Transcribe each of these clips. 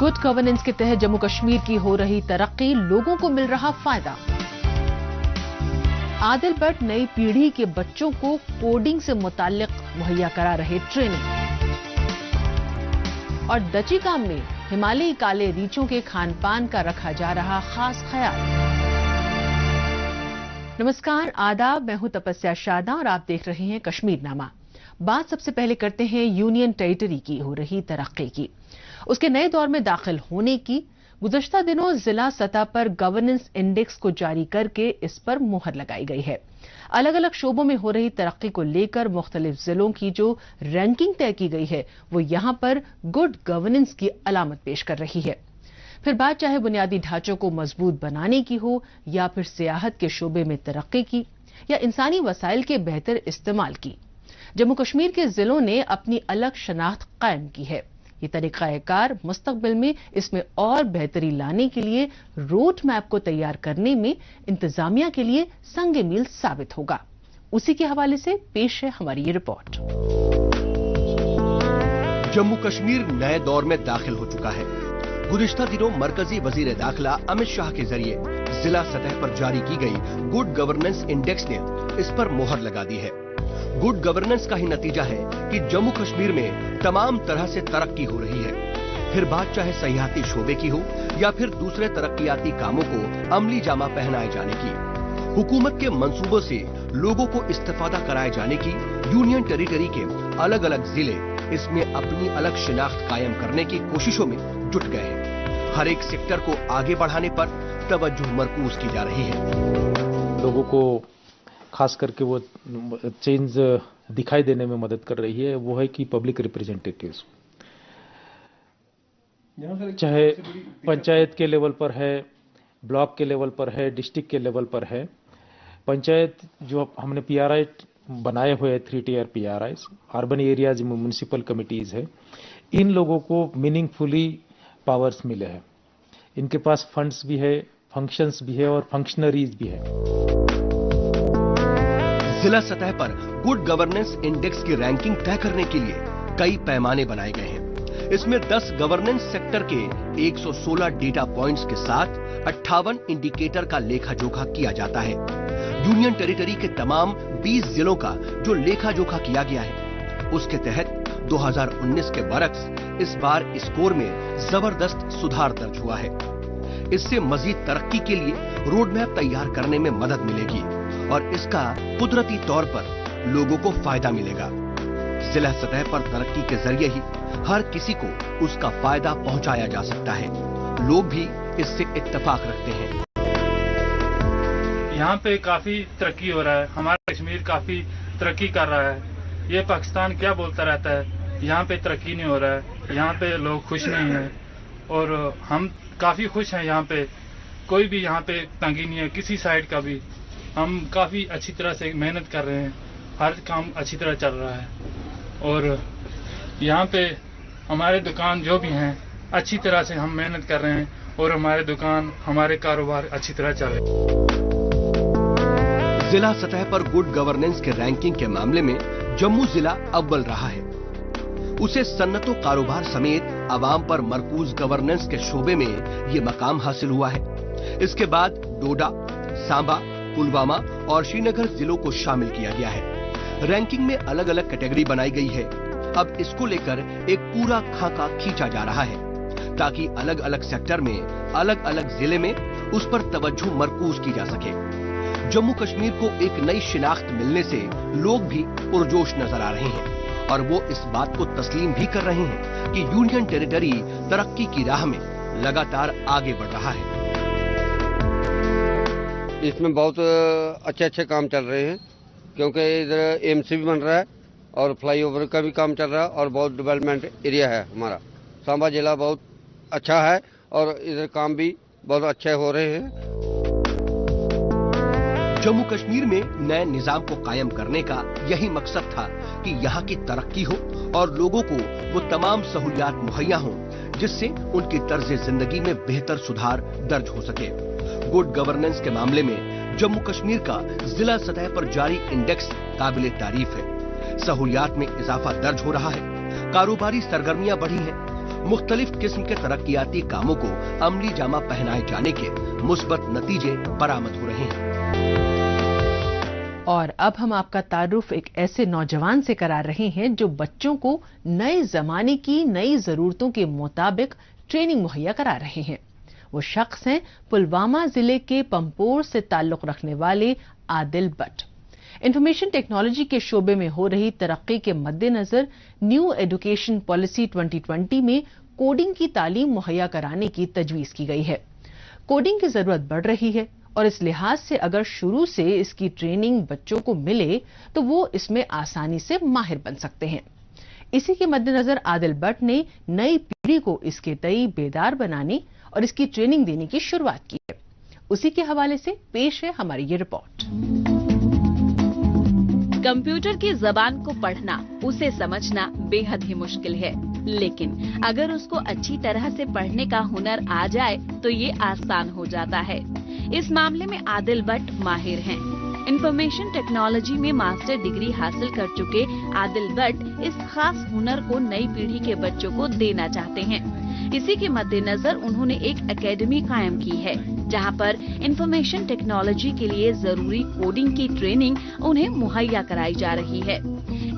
Good governance के तहत जम्मू कश्मीर की हो रही तरक्की, लोगों को मिल रहा फायदा। आदिल भट्ट नई पीढ़ी के बच्चों को कोडिंग से मुताल्लिक मुहैया करा रहे ट्रेनिंग। और दचीकाम में हिमालयी काले रीछों के खान पान का रखा जा रहा खास ख्याल। नमस्कार, आदाब, मैं हूं तपस्या शादा और आप देख रहे हैं कश्मीर नामा। बात सबसे पहले करते हैं यूनियन टेरिटरी की हो रही तरक्की की, उसके नए दौर में दाखिल होने की। गुज़श्ता दिनों जिला सतह पर गवर्नेंस इंडेक्स को जारी करके इस पर मुहर लगाई गई है। अलग अलग शोबों में हो रही तरक्की को लेकर मुख्तलिफ जिलों की जो रैंकिंग तय की गई है वो यहां पर गुड गवर्नेंस की अलामत पेश कर रही है। फिर बात चाहे बुनियादी ढांचों को मजबूत बनाने की हो, या फिर सियाहत के शोबे में तरक्की की, या इंसानी वसाइल के बेहतर इस्तेमाल की, जम्मू कश्मीर के जिलों ने अपनी अलग शनाख्त कायम की है। ये तरीक़ाकार मुस्तक़बिल में इसमें और बेहतरी लाने के लिए रोड मैप को तैयार करने में इंतजामिया के लिए संगे मील साबित होगा। उसी के हवाले से पेश है हमारी ये रिपोर्ट। जम्मू कश्मीर नए दौर में दाखिल हो चुका है। गुज़िश्ता दिनों मरकजी वजीर दाखिला अमित शाह के जरिए जिला सतह पर जारी की गई गुड गवर्नेंस इंडेक्स ने इस पर मोहर लगा दी है। गुड गवर्नेंस का ही नतीजा है कि जम्मू कश्मीर में तमाम तरह से तरक्की हो रही है। फिर बात चाहे सयाहती शोबे की हो या फिर दूसरे तरक्कियाती कामों को अमली जामा पहनाए जाने की। हुकूमत के मंसूबों से लोगों को इस्तेफादा कराए जाने की यूनियन टेरिटरी के अलग अलग जिले इसमें अपनी अलग शिनाख्त कायम करने की कोशिशों में जुट गए हैं। हर एक सेक्टर को आगे बढ़ाने पर तवज्जो मरकूज की जा रही है। लोगों को खास करके वो चेंज दिखाई देने में मदद कर रही है, वो है कि पब्लिक रिप्रेजेंटेटिव्स, चाहे पंचायत के लेवल पर है, ब्लॉक के लेवल पर है, डिस्ट्रिक्ट के लेवल पर है। पंचायत जो हमने पीआरआई बनाए हुए 3 टियर पीआरआईज, अर्बन एरियाज में म्यूनिसिपल कमिटीज है, इन लोगों को मीनिंगफुली पावर्स मिले हैं। इनके पास फंड्स भी है, फंक्शंस भी है और फंक्शनरीज भी है। जिला सतह पर गुड गवर्नेंस इंडेक्स की रैंकिंग तय करने के लिए कई पैमाने बनाए गए हैं। इसमें 10 गवर्नेंस सेक्टर के 116 डेटा पॉइंट्स के साथ 58 इंडिकेटर का लेखा जोखा किया जाता है। यूनियन टेरिटरी के तमाम 20 जिलों का जो लेखा जोखा किया गया है, उसके तहत 2019 के बरक्स इस बार स्कोर में जबरदस्त सुधार दर्ज हुआ है। इससे मजीद तरक्की के लिए रोड मैप तैयार करने में मदद मिलेगी और इसका कुदरती तौर पर लोगों को फायदा मिलेगा। जिला सतह पर तरक्की के जरिए ही हर किसी को उसका फायदा पहुंचाया जा सकता है। लोग भी इससे इत्तेफाक रखते हैं। यहाँ पे काफी तरक्की हो रहा है, हमारा कश्मीर काफी तरक्की कर रहा है। ये पाकिस्तान क्या बोलता रहता है, यहाँ पे तरक्की नहीं हो रहा है, यहाँ पे लोग खुश नहीं है, और हम काफी खुश हैं। यहाँ पे कोई भी यहाँ पे तंगी नहीं है किसी साइड का भी। हम काफी अच्छी तरह से मेहनत कर रहे हैं, हर काम अच्छी तरह चल रहा है, और यहाँ पे हमारे दुकान जो भी हैं अच्छी तरह से हम मेहनत कर रहे हैं, और हमारे दुकान, हमारे कारोबार अच्छी तरह चल रहे हैं। जिला सतह पर गुड गवर्नेंस के रैंकिंग के मामले में जम्मू जिला अव्वल रहा है। उसे सन्नतो कारोबार समेत आवाम पर मरकूज गवर्नेंस के शोबे में ये मकाम हासिल हुआ है। इसके बाद डोडा, सांबा, पुलवामा और श्रीनगर जिलों को शामिल किया गया है। रैंकिंग में अलग अलग कैटेगरी बनाई गई है। अब इसको लेकर एक पूरा खाका खींचा जा रहा है ताकि अलग अलग सेक्टर में, अलग अलग जिले में उस पर तवज्जो मरकूज की जा सके। जम्मू कश्मीर को एक नई शिनाख्त मिलने से लोग भी पुरजोश नजर आ रहे हैं और वो इस बात को तस्लीम भी कर रहे हैं कि यूनियन टेरिटरी तरक्की की राह में लगातार आगे बढ़ रहा है। इसमें बहुत अच्छे अच्छे काम चल रहे हैं, क्योंकि इधर एमसी भी बन रहा है और फ्लाईओवर का भी काम चल रहा है और बहुत डेवलपमेंट एरिया है हमारा। सांबा जिला बहुत अच्छा है और इधर काम भी बहुत अच्छे हो रहे हैं। जम्मू कश्मीर में नए निजाम को कायम करने का यही मकसद था कि यहाँ की तरक्की हो और लोगों को वो तमाम सहूलियात मुहैया हों जिससे उनकी तर्ज जिंदगी में बेहतर सुधार दर्ज हो सके। गुड गवर्नेंस के मामले में जम्मू कश्मीर का जिला सतह पर जारी इंडेक्स काबिले तारीफ है। सहूलियात में इजाफा दर्ज हो रहा है, कारोबारी सरगर्मियां बढ़ी हैं, मुख्तलिफ किस्म के तरक्कियाती कामों को अमली जामा पहनाए जाने के मुस्बत नतीजे बरामद हो रहे हैं। और अब हम आपका तारुफ एक ऐसे नौजवान से करा रहे हैं जो बच्चों को नए जमाने की नई जरूरतों के मुताबिक ट्रेनिंग मुहैया करा रहे हैं। वो शख्स हैं पुलवामा जिले के पंपोर से ताल्लुक रखने वाले आदिल भट्ट। इंफॉर्मेशन टेक्नोलॉजी के शोबे में हो रही तरक्की के मद्देनजर न्यू एजुकेशन पॉलिसी 2020 में कोडिंग की तालीम मुहैया कराने की तजवीज की गई है। कोडिंग की जरूरत बढ़ रही है और इस लिहाज से अगर शुरू से इसकी ट्रेनिंग बच्चों को मिले तो वो इसमें आसानी से माहिर बन सकते हैं। इसी के मद्देनजर आदिल भट्ट ने नई पीढ़ी को इसके तई बेदार बनाने और इसकी ट्रेनिंग देने की शुरुआत की है। उसी के हवाले से पेश है हमारी ये रिपोर्ट। कंप्यूटर की जबान को पढ़ना, उसे समझना बेहद ही मुश्किल है, लेकिन अगर उसको अच्छी तरह से पढ़ने का हुनर आ जाए तो ये आसान हो जाता है। इस मामले में आदिल भट्ट माहिर हैं। इंफॉर्मेशन टेक्नोलॉजी में मास्टर डिग्री हासिल कर चुके आदिल भट्ट इस खास हुनर को नई पीढ़ी के बच्चों को देना चाहते हैं। इसी के मद्देनजर उन्होंने एक एकेडमी कायम की है, जहां पर इंफॉर्मेशन टेक्नोलॉजी के लिए जरूरी कोडिंग की ट्रेनिंग उन्हें मुहैया कराई जा रही है।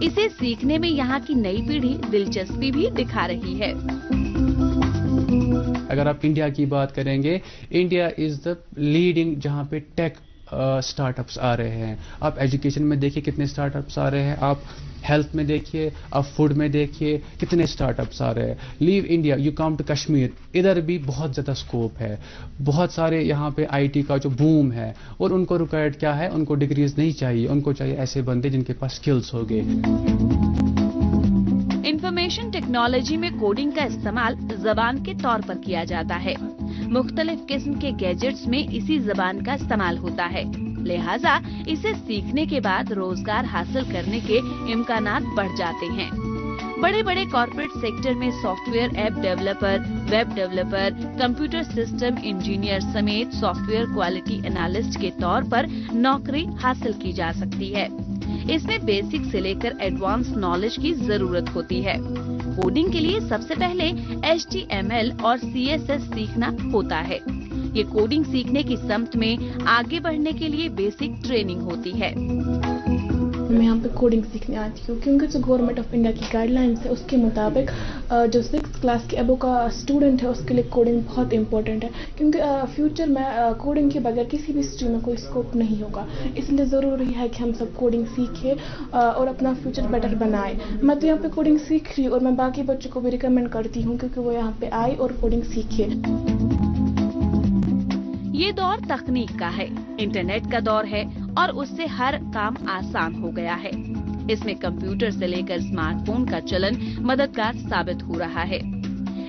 इसे सीखने में यहाँ की नई पीढ़ी दिलचस्पी भी दिखा रही है। अगर आप इंडिया की बात करेंगे, इंडिया इज द लीडिंग जहाँ पे टेक स्टार्टअप्स आ रहे हैं। आप एजुकेशन में देखिए कितने स्टार्टअप्स आ रहे हैं, आप हेल्थ में देखिए, आप फूड में देखिए कितने स्टार्टअप्स आ रहे हैं। Leave India, you come to Kashmir, इधर भी बहुत ज़्यादा स्कोप है। बहुत सारे यहाँ पे आईटी का जो बूम है, और उनको रिक्वायर्ड क्या है, उनको डिग्रीज नहीं चाहिए, उनको चाहिए ऐसे बंदे जिनके पास स्किल्स हो गए। इंफॉर्मेशन टेक्नोलॉजी में कोडिंग का इस्तेमाल जबान के तौर पर किया जाता है। मुख्तलिफ किस्म के गैजेट्स में इसी जबान का इस्तेमाल होता है, लिहाजा इसे सीखने के बाद रोजगार हासिल करने के इम्कानात बढ़ जाते हैं। बड़े बड़े कॉर्पोरेट सेक्टर में software app developer, web developer, computer system engineer समेत सॉफ्टवेयर क्वालिटी एनालिस्ट के तौर पर नौकरी हासिल की जा सकती है। इसमें बेसिक से लेकर एडवांस नॉलेज की जरूरत होती है। कोडिंग के लिए सबसे पहले HTML और CSS सीखना होता है। ये कोडिंग सीखने की समत में आगे बढ़ने के लिए बेसिक ट्रेनिंग होती है। मैं यहाँ पे कोडिंग सीखने आती हूँ क्योंकि जो गवर्नमेंट ऑफ इंडिया की गाइडलाइंस है उसके मुताबिक जो 6th क्लास के अबो का स्टूडेंट है उसके लिए कोडिंग बहुत इंपॉर्टेंट है, क्योंकि फ्यूचर में कोडिंग के बगैर किसी भी स्ट्रीम में कोई स्कोप नहीं होगा। इसलिए ज़रूरी है कि हम सब कोडिंग सीखें और अपना फ्यूचर बेटर बनाएं। मैं तो यहाँ पे कोडिंग सीख रही हूँ और मैं बाकी बच्चों को भी रिकमेंड करती हूँ क्योंकि वो यहाँ पे आए और कोडिंग सीखे। ये दौर तकनीक का है, इंटरनेट का दौर है और उससे हर काम आसान हो गया है। इसमें कंप्यूटर से लेकर स्मार्टफोन का चलन मददगार साबित हो रहा है।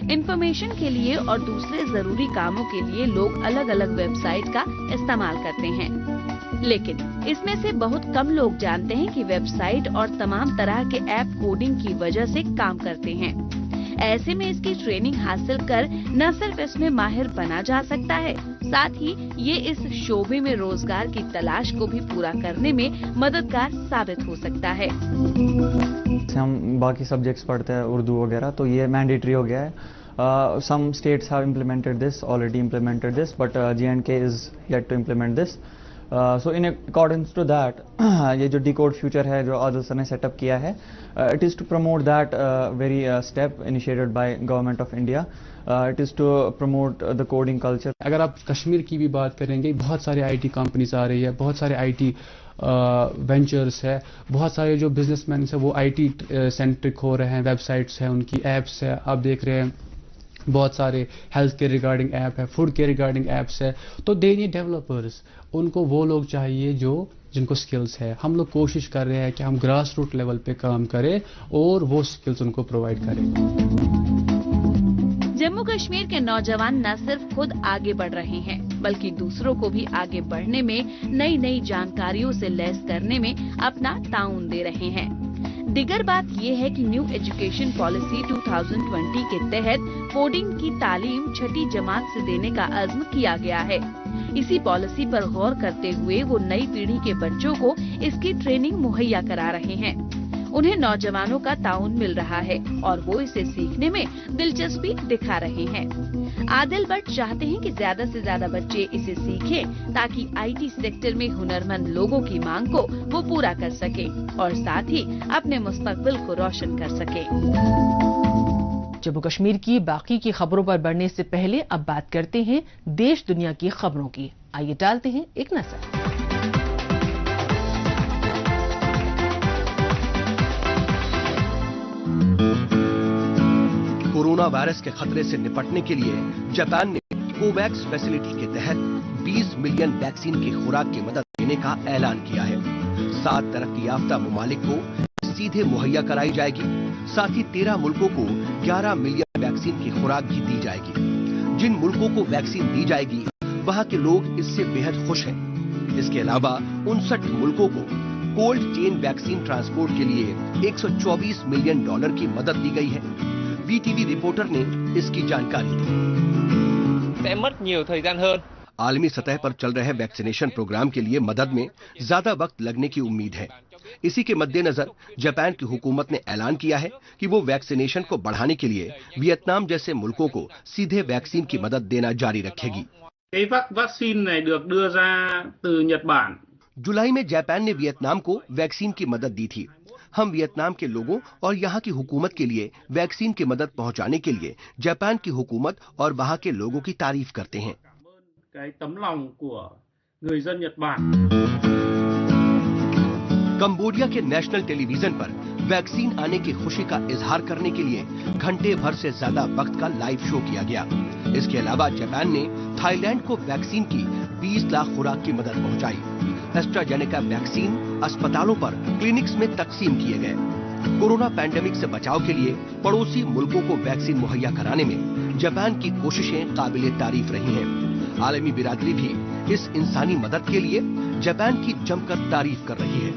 इंफॉर्मेशन के लिए और दूसरे जरूरी कामों के लिए लोग अलग अलग वेबसाइट का इस्तेमाल करते हैं, लेकिन इसमें से बहुत कम लोग जानते हैं कि वेबसाइट और तमाम तरह के ऐप कोडिंग की वजह से काम करते हैं। ऐसे में इसकी ट्रेनिंग हासिल कर न सिर्फ इसमें माहिर बना जा सकता है, साथ ही ये इस शोबे में रोजगार की तलाश को भी पूरा करने में मददगार साबित हो सकता है। हम बाकी सब्जेक्ट्स पढ़ते हैं उर्दू वगैरह, तो ये मैंडेटरी हो गया है। Some states have implemented this, already implemented this, but J&K is yet to implement this. So in accordance to that, ये जो Decode Future है जो आदिल सर ने सेटअप किया है, it is to promote that very step initiated by Government of India. It is to promote the coding culture. अगर आप कश्मीर की भी बात करेंगे, बहुत सारे आईटी कंपनीज आ रही है, बहुत सारे आईटी वेंचर्स है, बहुत सारे जो बिजनेसमैन है वो आईटी सेंट्रिक हो रहे हैं, वेबसाइट्स हैं, उनकी एप्स है, आप देख रहे हैं बहुत सारे हेल्थ के रिगार्डिंग ऐप है, फूड के रिगार्डिंग ऐप्स है। तो दे नीड डेवलपर्स, उनको वो लोग चाहिए जिनको स्किल्स है। हम लोग कोशिश कर रहे हैं कि हम ग्रास रूट लेवल पे काम करें और वो स्किल्स उनको प्रोवाइड करें। जम्मू कश्मीर के नौजवान न सिर्फ खुद आगे बढ़ रहे हैं, बल्कि दूसरों को भी आगे बढ़ने में नई नई जानकारियों से लैस करने में अपना ताउन दे रहे हैं। दिगर बात यह है कि न्यू एजुकेशन पॉलिसी 2020 के तहत कोडिंग की तालीम छठी जमात से देने का अज़्म किया गया है। इसी पॉलिसी पर गौर करते हुए वो नई पीढ़ी के बच्चों को इसकी ट्रेनिंग मुहैया करा रहे हैं। उन्हें नौजवानों का ताउन मिल रहा है और वो इसे सीखने में दिलचस्पी दिखा रहे हैं। आदिल भट्ट चाहते हैं कि ज्यादा से ज्यादा बच्चे इसे सीखें ताकि IT सेक्टर में हुनरमंद लोगों की मांग को वो पूरा कर सके और साथ ही अपने मुस्तकबिल को रोशन कर सके। जम्मू कश्मीर की बाकी की खबरों पर बढ़ने से पहले अब बात करते हैं देश दुनिया की खबरों की। आइए डालते हैं एक नजर। कोरोना वायरस के खतरे से निपटने के लिए जापान ने कोवैक्स फैसिलिटी के तहत 20 मिलियन वैक्सीन की खुराक की मदद देने का ऐलान किया है। 7 तरक्की याफ्ता ममालिक को सीधे मुहैया कराई जाएगी। साथ ही 13 मुल्कों को 11 मिलियन वैक्सीन की खुराक भी दी जाएगी। जिन मुल्कों को वैक्सीन दी जाएगी वहां के लोग इससे बेहद खुश हैं। इसके अलावा 59 मुल्कों को कोल्ड चेन वैक्सीन ट्रांसपोर्ट के लिए $124 मिलियन की मदद दी गई है। VTV रिपोर्टर ने इसकी जानकारी दी। आलमी सतह पर चल रहे वैक्सीनेशन प्रोग्राम के लिए मदद में ज्यादा वक्त लगने की उम्मीद है। इसी के मद्देनजर जापान की हुकूमत ने ऐलान किया है कि वो वैक्सीनेशन को बढ़ाने के लिए वियतनाम जैसे मुल्कों को सीधे वैक्सीन की मदद देना जारी रखेगी। जुलाई में जापान ने वियतनाम को वैक्सीन की मदद दी थी। हम वियतनाम के लोगों और यहाँ की हुकूमत के लिए वैक्सीन की मदद पहुँचाने के लिए जापान की हुकूमत और वहाँ के लोगों की तारीफ करते हैं। कंबोडिया के नेशनल टेलीविजन पर वैक्सीन आने की खुशी का इजहार करने के लिए घंटे भर से ज्यादा वक्त का लाइव शो किया गया। इसके अलावा जापान ने थाईलैंड को वैक्सीन की 20 लाख खुराक की मदद पहुंचाई। एस्ट्राजेनेका वैक्सीन अस्पतालों पर क्लिनिक्स में तकसीम किए गए। कोरोना पैंडेमिक से बचाव के लिए पड़ोसी मुल्कों को वैक्सीन मुहैया कराने में जापान की कोशिशें काबिले तारीफ रही हैं। आलमी बिरादरी भी इस इंसानी मदद के लिए जापान की जमकर तारीफ कर रही है।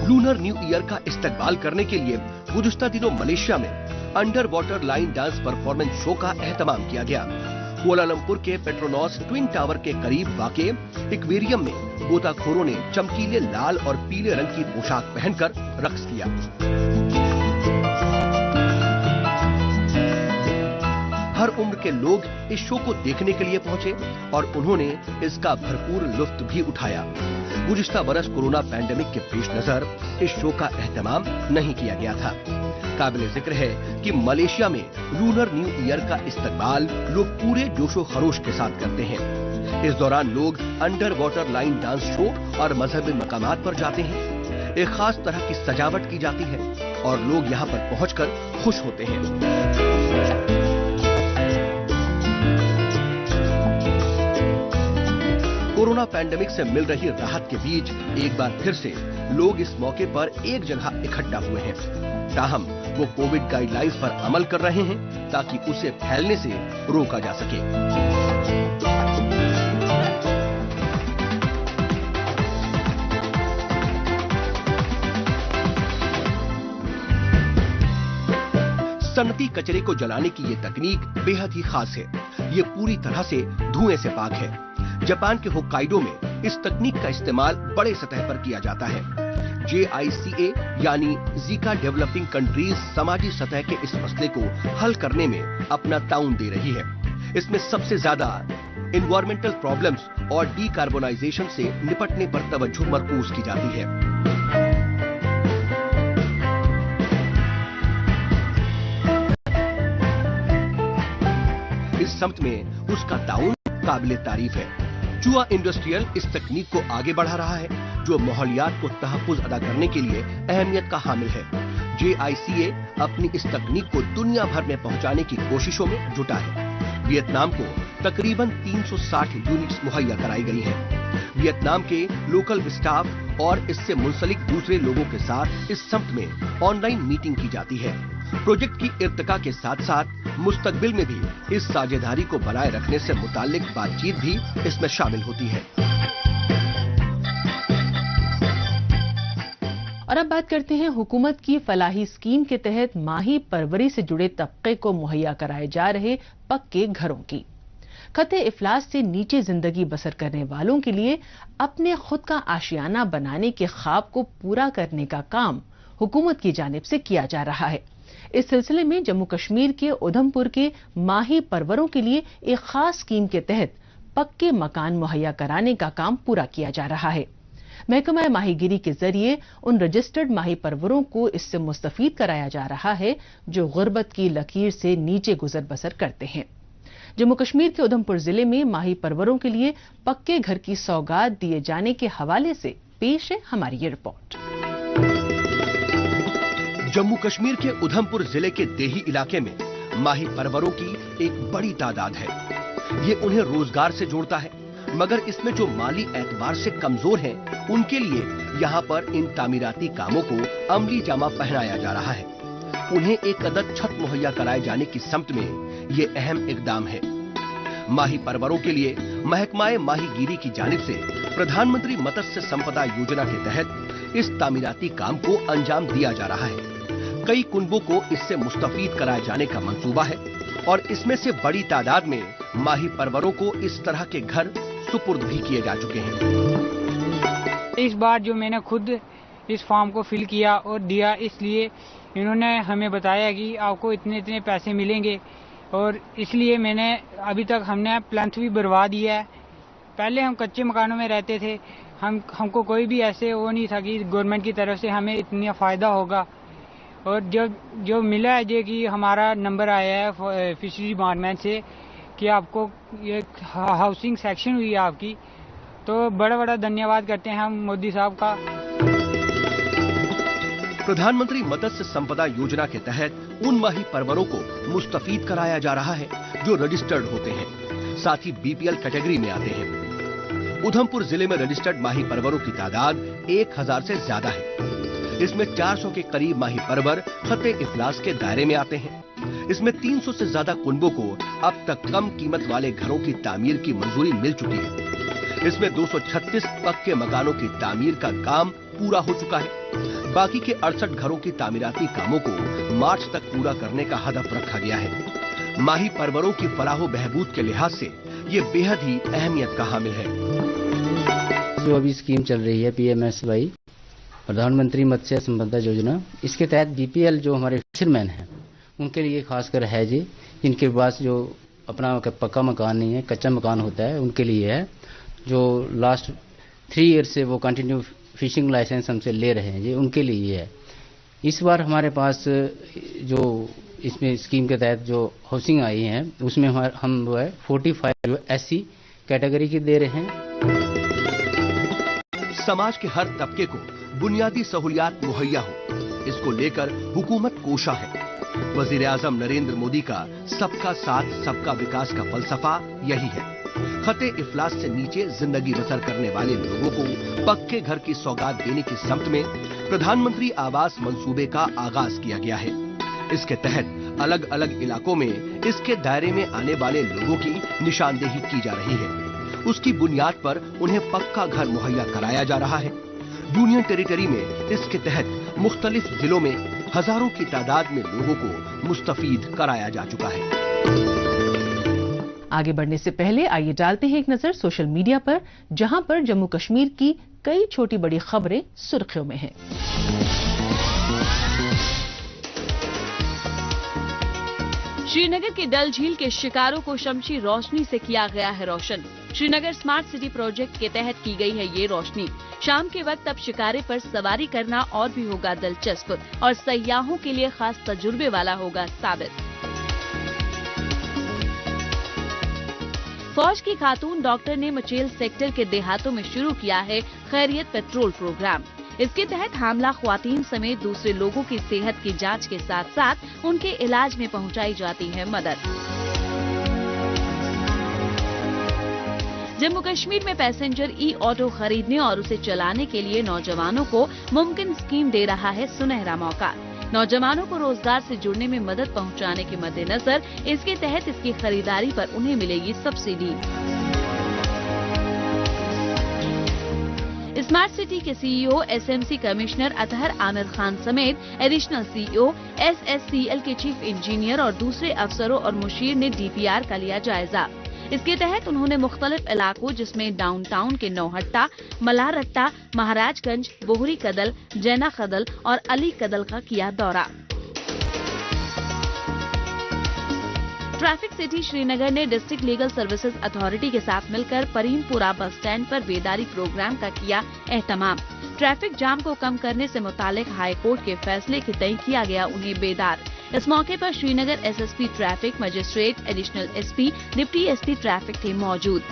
लूनर न्यू ईयर का इस्तकबाल करने के लिए गुज़िश्ता दिनों मलेशिया में under water line dance performance show का एहतमाम किया गया। कुआलालंपुर के पेट्रोनॉस ट्विन टावर के करीब वाक़े एक्वेरियम में गोताखोरों ने चमकीले लाल और पीले रंग की पोशाक पहनकर रक्स किया। हर उम्र के लोग इस शो को देखने के लिए पहुंचे और उन्होंने इसका भरपूर लुत्फ भी उठाया। गुज़िश्ता बरस कोरोना पैंडेमिक के पेश नजर इस शो का एहतमाम नहीं किया गया था। काबिले जिक्र है कि मलेशिया में लूनर न्यू ईयर का इस्तकबाल लोग पूरे जोशो खरोश के साथ करते हैं। इस दौरान लोग under water line dance show और मजहबी मकामात पर जाते हैं। एक खास तरह की सजावट की जाती है और लोग यहाँ पर पहुंचकर खुश होते हैं। कोरोना पैंडेमिक से मिल रही राहत के बीच एक बार फिर से लोग इस मौके पर एक जगह इकट्ठा हुए हैं। ताहम वो कोविड गाइडलाइंस पर अमल कर रहे हैं ताकि उसे फैलने से रोका जा सके। सनती कचरे को जलाने की ये तकनीक बेहद ही खास है। ये पूरी तरह से धुएं से पाक है। जापान के होक्काइडो में इस तकनीक का इस्तेमाल बड़े सतह पर किया जाता है। JICA यानी जीका डेवलपिंग कंट्रीज समाजी सतह के इस मसले को हल करने में अपना ताउन दे रही है। इसमें सबसे ज्यादा एनवायरमेंटल प्रॉब्लम्स और डीकार्बोनाइजेशन से निपटने पर तवज्जो मरकूज की जाती है। इस समिट में उसका ताउन काबिले तारीफ है। चुआ इंडस्ट्रियल इस तकनीक को आगे बढ़ा रहा है जो माहौलियात को तहफ्फुज अदा करने के लिए अहमियत का हामिल है। JICA अपनी इस तकनीक को दुनिया भर में पहुंचाने की कोशिशों में जुटा है। वियतनाम को तकरीबन 360 यूनिट्स मुहैया कराई गई हैं। वियतनाम के लोकल स्टाफ और इससे मुंसलिक दूसरे लोगों के साथ इस समिट में ऑनलाइन मीटिंग की जाती है। प्रोजेक्ट की इर्तिका के साथ साथ मुस्तकबिल में भी इस साझेदारी को बनाए रखने से मुताल्लिक बातचीत भी इसमें शामिल होती है। और अब बात करते हैं हुकूमत की फलाही स्कीम के तहत माही परवरी से जुड़े तबके को मुहैया कराए जा रहे पक्के घरों की। खते इफलास से नीचे जिंदगी बसर करने वालों के लिए अपने खुद का आशियाना बनाने के ख्वाब को पूरा करने का काम हुकूमत की जानिब से किया जा रहा है। इस सिलसिले में जम्मू कश्मीर के उधमपुर के माही परवरों के लिए एक खास स्कीम के तहत पक्के मकान मुहैया कराने का काम पूरा किया जा रहा है। महकमा माहीगीरी के जरिए उन रजिस्टर्ड माही परवरों को इससे मुस्तफीद कराया जा रहा है जो गुर्बत की लकीर से नीचे गुजर बसर करते हैं। जम्मू कश्मीर के उधमपुर जिले में माही परवरों के लिए पक्के घर की सौगात दिए जाने के हवाले से पेश है हमारी ये रिपोर्ट। जम्मू कश्मीर के उधमपुर जिले के देही इलाके में माही परवरों की एक बड़ी तादाद है। ये उन्हें रोजगार से जोड़ता है, मगर इसमें जो माली एतबार से कमजोर हैं, उनके लिए यहाँ पर इन तामीराती कामों को अमली जामा पहनाया जा रहा है। उन्हें एक अदद छत मुहैया कराए जाने की समत में ये अहम इकदाम है। माही परवरों के लिए महकमाए माहीगीरी की जानिब से प्रधानमंत्री मत्स्य संपदा योजना के तहत इस तामीराती काम को अंजाम दिया जा रहा है। कई कुनबों को इससे मुस्तफीद कराए जाने का मंसूबा है और इसमें से बड़ी तादाद में माही परवरों को इस तरह के घर सुपुर्द भी किए जा चुके हैं। इस बार जो मैंने खुद इस फॉर्म को फिल किया और दिया, इसलिए इन्होंने हमें बताया कि आपको इतने इतने पैसे मिलेंगे और इसलिए मैंने अभी तक हमने प्लंथ भी भरवा दिया है। पहले हम कच्चे मकानों में रहते थे, हमको कोई भी ऐसे वो नहीं था कि गवर्नमेंट की तरफ से हमें इतना फ़ायदा होगा। और जो मिला है कि हमारा नंबर आया है फिशरी डिपार्टमेंट से कि आपको ये हाउसिंग सेक्शन हुई है आपकी, तो बड़ा बड़ा धन्यवाद करते हैं हम मोदी साहब का। प्रधानमंत्री मत्स्य संपदा योजना के तहत उन माही परवरों को मुस्तफीद कराया जा रहा है जो रजिस्टर्ड होते हैं, साथ ही बीपीएल कैटेगरी में आते हैं। उधमपुर जिले में रजिस्टर्ड माही परवरों की तादाद 1000 से ज्यादा है। इसमें 400 के करीब माही परवर खते इफलास के दायरे में आते हैं। इसमें 300 से ज्यादा कुनबों को अब तक कम कीमत वाले घरों की तामीर की मंजूरी मिल चुकी है। इसमें 236 पक्के मकानों की तामीर का काम पूरा हो चुका है। बाकी के 68 घरों की तामीराती कामों को मार्च तक पूरा करने का हदफ रखा गया है। माही परवरों की फलाह बहबूद के लिहाज से ये बेहद ही अहमियत का हामिल है। जो अभी स्कीम चल रही है PMSY प्रधानमंत्री मत्स्य संपदा योजना, इसके तहत बीपीएल जो हमारे फिशरमैन हैं उनके लिए खासकर है जी, जिनके पास जो अपना पक्का मकान नहीं है, कच्चा मकान होता है, उनके लिए है। जो लास्ट 3 ईयर से वो कंटिन्यू फिशिंग लाइसेंस हमसे ले रहे हैं जी, उनके लिए है। इस बार हमारे पास जो इसमें स्कीम के तहत जो हाउसिंग आई है उसमें हम जो है 45 SC कैटेगरी की दे रहे हैं। समाज के हर तबके को बुनियादी सहूलियात मुहैया हो, इसको लेकर हुकूमत कोशा है। वजीर आजम नरेंद्र मोदी का सबका साथ सबका विकास का फलसफा यही है। खते इफलास से नीचे जिंदगी बसर करने वाले लोगों को पक्के घर की सौगात देने की समत में प्रधानमंत्री आवास मंसूबे का आगाज किया गया है। इसके तहत अलग अलग इलाकों में इसके दायरे में आने वाले लोगों की निशानदेही की जा रही है। उसकी बुनियाद पर उन्हें पक्का घर मुहैया कराया जा रहा है। यूनियन टेरिटरी में इसके तहत मुख्तलिफ जिलों में हजारों की तादाद में लोगों को मुस्तफीद कराया जा चुका है। आगे बढ़ने से पहले आइए डालते हैं एक नजर सोशल मीडिया पर, जहां पर जम्मू कश्मीर की कई छोटी बड़ी खबरें सुर्खियों में हैं। श्रीनगर की डल झील के शिकारों को शमशी रोशनी से किया गया है रोशन। श्रीनगर स्मार्ट सिटी प्रोजेक्ट के तहत की गई है ये रोशनी। शाम के वक्त अब शिकारे पर सवारी करना और भी होगा दिलचस्प और सयाहों के लिए खास तजुर्बे वाला होगा साबित। फौज की खातून डॉक्टर ने मचेल सेक्टर के देहातों में शुरू किया है खैरियत पेट्रोल प्रोग्राम। इसके तहत हामला ख्वातीन समेत दूसरे लोगों की सेहत की जांच के साथ साथ उनके इलाज में पहुंचाई जाती है मदद। जम्मू कश्मीर में पैसेंजर ई-ऑटो खरीदने और उसे चलाने के लिए नौजवानों को मुमकिन स्कीम दे रहा है सुनहरा मौका। नौजवानों को रोजगार से जुड़ने में मदद पहुंचाने के मद्देनजर इसके तहत इसकी खरीदारी पर उन्हें मिलेगी सब्सिडी। स्मार्ट सिटी के CEO, SMC commissioner Athar Aamir Khan समेत एडिशनल सीईओ, एसएससीएल के चीफ इंजीनियर और दूसरे अफसरों और मुशीर ने डीपीआर का लिया जायजा। इसके तहत उन्होंने मुख्तलिफ इलाकों जिसमें डाउनटाउन के नौहट्टा, मल्हारट्टा, महाराजगंज, बोहरी कदल, जैना कदल और अली कदल का किया दौरा। ट्रैफिक सिटी श्रीनगर ने डिस्ट्रिक्ट लीगल सर्विसेज अथॉरिटी के साथ मिलकर परीमपुरा बस स्टैंड पर बेदारी प्रोग्राम का किया एहतमाम। ट्रैफिक जाम को कम करने से मुतालिक हाई कोर्ट के फैसले के तय किया गया उन्हें बेदार। इस मौके पर Srinagar SSP traffic, magistrate, additional SP, deputy SP traffic थे मौजूद।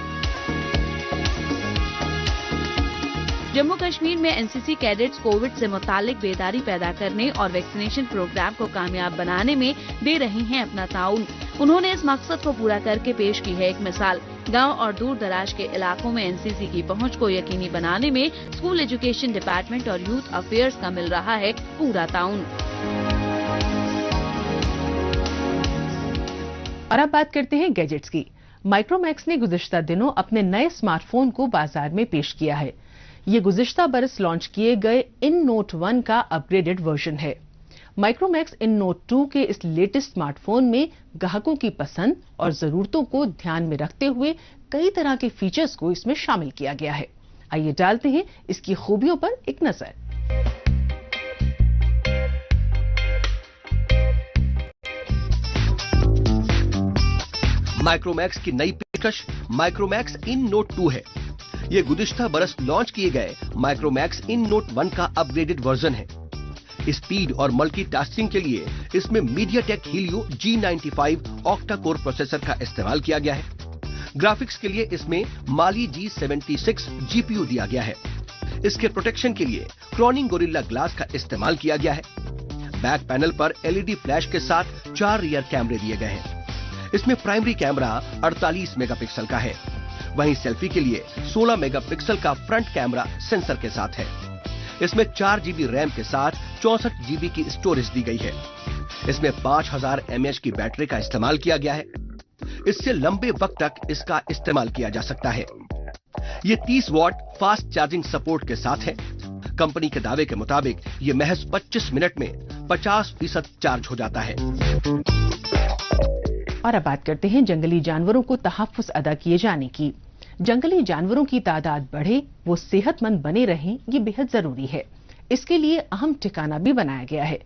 जम्मू कश्मीर में एनसीसी कैडेट्स कोविड से मुतालिक बेदारी पैदा करने और वैक्सीनेशन प्रोग्राम को कामयाब बनाने में दे रही हैं अपना ताउन। उन्होंने इस मकसद को पूरा करके पेश की है एक मिसाल। गांव और दूर दराज के इलाकों में एनसीसी की पहुंच को यकीनी बनाने में स्कूल एजुकेशन डिपार्टमेंट और यूथ अफेयर्स का मिल रहा है पूरा ताउन। और अब बात करते हैं गैजेट्स की। माइक्रोमैक्स ने गुज़िश्ता दिनों अपने नए स्मार्टफोन को बाजार में पेश किया है। ये गुज़िश्ता बरस लॉन्च किए गए इन नोट 1 का अपग्रेडेड वर्जन है। माइक्रोमैक्स इन नोट 2 के इस लेटेस्ट स्मार्टफोन में ग्राहकों की पसंद और जरूरतों को ध्यान में रखते हुए कई तरह के फीचर्स को इसमें शामिल किया गया है। आइए डालते हैं इसकी खूबियों पर एक नजर। माइक्रोमैक्स की नई पेशकश माइक्रोमैक्स इन नोट 2 है। ये गुज़िश्ता बरस लॉन्च किए गए माइक्रोमैक्स इन नोट 1 का अपग्रेडेड वर्जन है। स्पीड और मल्टीटास्किंग के लिए इसमें MediaTek Helio G95 octa core processor का इस्तेमाल किया गया है। ग्राफिक्स के लिए इसमें माली G76 जीपीयू दिया गया है। इसके प्रोटेक्शन के लिए क्रॉनिंग गोरिल्ला ग्लास का इस्तेमाल किया गया है। बैक पैनल पर एलईडी फ्लैश के साथ 4 रियर कैमरे दिए गए हैं। इसमें प्राइमरी कैमरा 48 मेगापिक्सल का है, वहीं सेल्फी के लिए 16 मेगापिक्सल का फ्रंट कैमरा सेंसर के साथ है। इसमें 4 GB रैम के साथ 64 GB की स्टोरेज दी गई है। इसमें 5000 mAh की बैटरी का इस्तेमाल किया गया है। इससे लंबे वक्त तक इसका इस्तेमाल किया जा सकता है। ये 30 वॉट फास्ट चार्जिंग सपोर्ट के साथ है। कंपनी के दावे के मुताबिक ये महज 25 मिनट में 50% चार्ज हो जाता है। और अब बात करते हैं जंगली जानवरों को तहफ्फुज़ अदा किए जाने की। जंगली जानवरों की तादाद बढ़े, वो सेहतमंद बने रहें, ये बेहद जरूरी है। इसके लिए अहम ठिकाना भी बनाया गया है।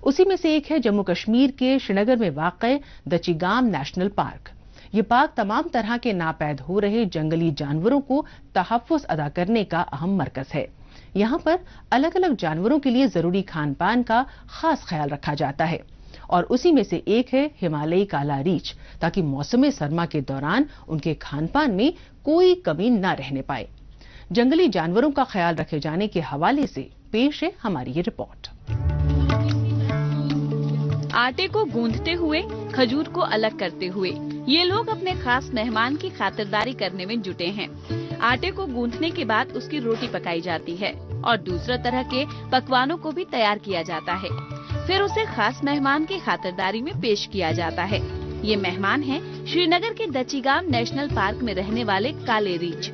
उसी में से एक है जम्मू कश्मीर के श्रीनगर में वाक़ दचीगाम नेशनल पार्क। ये पार्क तमाम तरह के नापैद हो रहे जंगली जानवरों को तहफ्फुज़ अदा करने का अहम मरकज है। यहाँ पर अलग अलग जानवरों के लिए जरूरी खान पान का खास ख्याल रखा जाता है और उसी में से एक है हिमालयी काला रीछ, ताकि मौसम सरमा के दौरान उनके खान पान में कोई कमी न रहने पाए। जंगली जानवरों का ख्याल रखे जाने के हवाले से पेश है हमारी ये रिपोर्ट। आटे को गूंथते हुए, खजूर को अलग करते हुए ये लोग अपने खास मेहमान की खातिरदारी करने में जुटे हैं। आटे को गूंथने के बाद उसकी रोटी पकाई जाती है और दूसरा तरह के पकवानों को भी तैयार किया जाता है। फिर उसे खास मेहमान की खातिरदारी में पेश किया जाता है। ये मेहमान हैं श्रीनगर के दचीगाम नेशनल पार्क में रहने वाले काले रीछ।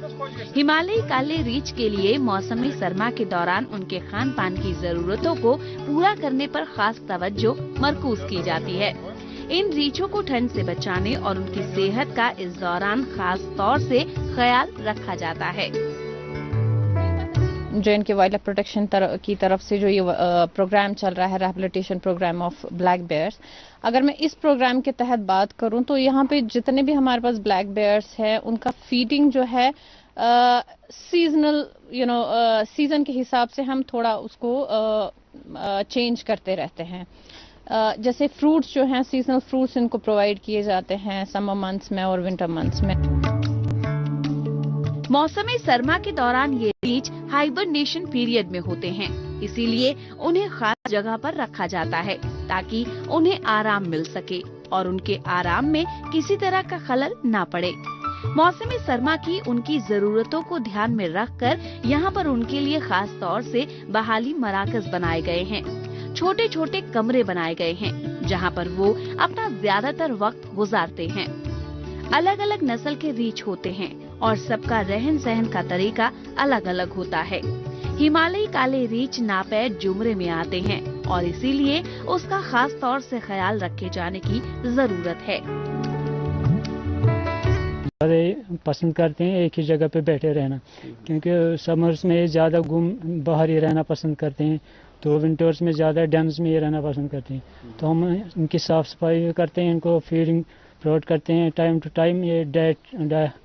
हिमालयी काले रीछ के लिए मौसमी सरमा के दौरान उनके खान पान की जरूरतों को पूरा करने पर खास तवज्जो मरकूज की जाती है। इन रीछों को ठंड से बचाने और उनकी सेहत का इस दौरान खास तौर से ख्याल रखा जाता है। JNK वाइल्ड लाइफ प्रोटेक्शन की तरफ से जो ये प्रोग्राम चल रहा है, rehabilitation programme of black bears, अगर मैं इस प्रोग्राम के तहत बात करूं तो यहाँ पे जितने भी हमारे पास ब्लैक बेयर्स हैं उनका फीडिंग जो है सीजनल सीजन के हिसाब से हम थोड़ा उसको चेंज करते रहते हैं। जैसे फ्रूट्स जो हैं, सीजनल फ्रूट्स इनको प्रोवाइड किए जाते हैं समर मंथ्स में और विंटर मंथ्स में। मौसमी सरमा के दौरान ये रीछ हाइबरनेशन पीरियड में होते हैं, इसीलिए उन्हें खास जगह पर रखा जाता है ताकि उन्हें आराम मिल सके और उनके आराम में किसी तरह का खलल ना पड़े। मौसमी सरमा की उनकी जरूरतों को ध्यान में रखकर यहाँ पर उनके लिए खास तौर से बहाली मराकज बनाए गए हैं। छोटे छोटे कमरे बनाए गए हैं जहाँ पर वो अपना ज्यादातर वक्त गुजारते हैं। अलग अलग नस्ल के रीछ होते हैं और सबका रहन सहन का तरीका अलग अलग होता है। हिमालयी काले रीछ नापैड जुमरे में आते हैं और इसीलिए उसका खास तौर से ख्याल रखे जाने की जरूरत है। पसंद करते हैं एक ही जगह पे बैठे रहना, क्योंकि समर्स में ज्यादा बाहर ही रहना पसंद करते हैं, तो विंटर्स में ज्यादा डेन्स में ही रहना पसंद करते हैं। तो हम इनकी साफ सफाई करते हैं, इनको फीडिंग प्रोवाइड करते हैं टाइम टू टाइम। ये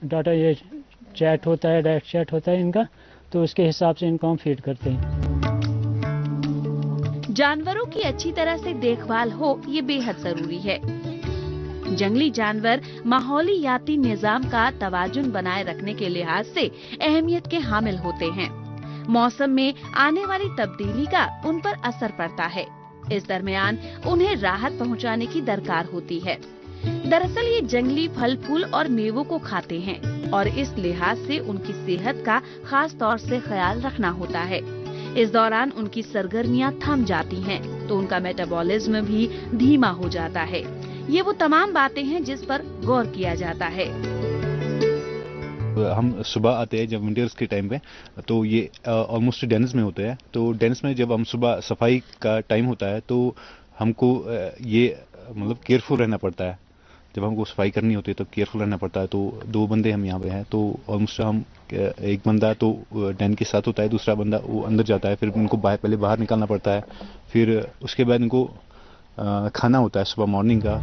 डाटा ये चैट होता है, डाइट चैट होता है इनका, तो उसके हिसाब से इनको हम फीड करते हैं। जानवरों की अच्छी तरह से देखभाल हो ये बेहद जरूरी है। जंगली जानवर माहौलियाती निजाम का तवाजुन बनाए रखने के लिहाज से अहमियत के हामिल होते हैं। मौसम में आने वाली तब्दीली का उन पर असर पड़ता है। इस दरमियान उन्हें राहत पहुंचाने की दरकार होती है। दरअसल ये जंगली फल फूल और मेवों को खाते हैं और इस लिहाज से उनकी सेहत का खास तौर से ख्याल रखना होता है। इस दौरान उनकी सरगर्मियां थम जाती हैं, तो उनका मेटाबॉलिज्म भी धीमा हो जाता है। ये वो तमाम बातें हैं जिस पर गौर किया जाता है। हम सुबह आते हैं जब विंटर्स के टाइम पे, तो ये ऑलमोस्ट डेन्स में होते हैं। तो डेन्स में जब हम सुबह सफाई का टाइम होता है तो हमको ये मतलब केयरफुल रहना पड़ता है। जब हमको सफाई करनी होती है तो केयरफुल रहना पड़ता है। तो 2 बंदे हम यहाँ पे हैं, तो ऑलमोस्ट हम एक बंदा तो डेन के साथ होता है, दूसरा बंदा वो अंदर जाता है। फिर उनको पहले बाहर निकालना पड़ता है, फिर उसके बाद इनको खाना होता है सुबह मॉर्निंग का।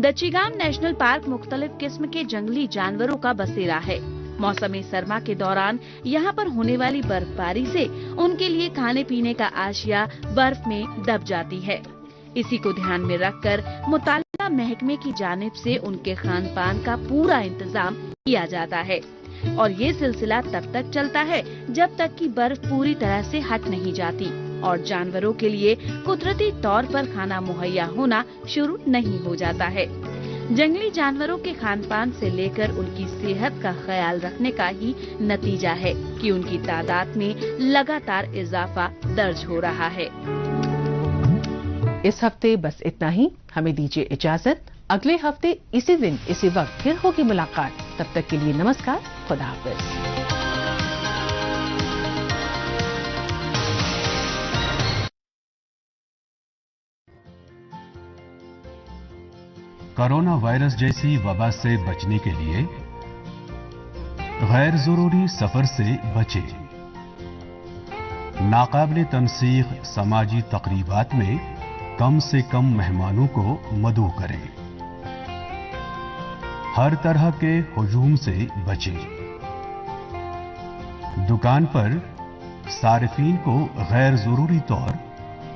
दच्चीगाम नेशनल पार्क मुख्तलिफ किस्म के जंगली जानवरों का बसेरा है। मौसमी सरमा के दौरान यहाँ पर होने वाली बर्फबारी से उनके लिए खाने पीने का आशिया बर्फ में दब जाती है। इसी को ध्यान में रखकर मुताल्लिका महकमे की जानिब से उनके खान पान का पूरा इंतजाम किया जाता है और ये सिलसिला तब तक चलता है जब तक कि बर्फ पूरी तरह से हट नहीं जाती और जानवरों के लिए कुदरती तौर पर खाना मुहैया होना शुरू नहीं हो जाता है। जंगली जानवरों के खान पान से लेकर उनकी सेहत का ख्याल रखने का ही नतीजा है कि उनकी तादाद में लगातार इजाफा दर्ज हो रहा है। इस हफ्ते बस इतना ही। हमें दीजिए इजाजत। अगले हफ्ते इसी दिन इसी वक्त फिर होगी मुलाकात। तब तक के लिए नमस्कार, खुदा हाफिज। कोरोना वायरस जैसी वबा से बचने के लिए गैर जरूरी सफर से बचें। नाकाबिले तनसीख समाजी तकरीबात में कम से कम मेहमानों को मदऊ करें। हर तरह के हुजूम से बचें। दुकान पर सारिफीन को गैर जरूरी तौर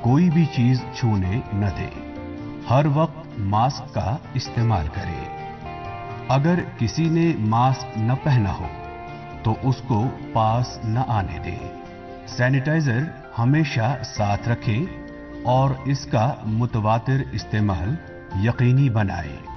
कोई भी चीज छूने न दें। हर वक्त मास्क का इस्तेमाल करें। अगर किसी ने मास्क न पहना हो तो उसको पास न आने दें। सैनिटाइजर हमेशा साथ रखें और इसका मुतवातिर इस्तेमाल यकीनी बनाएं।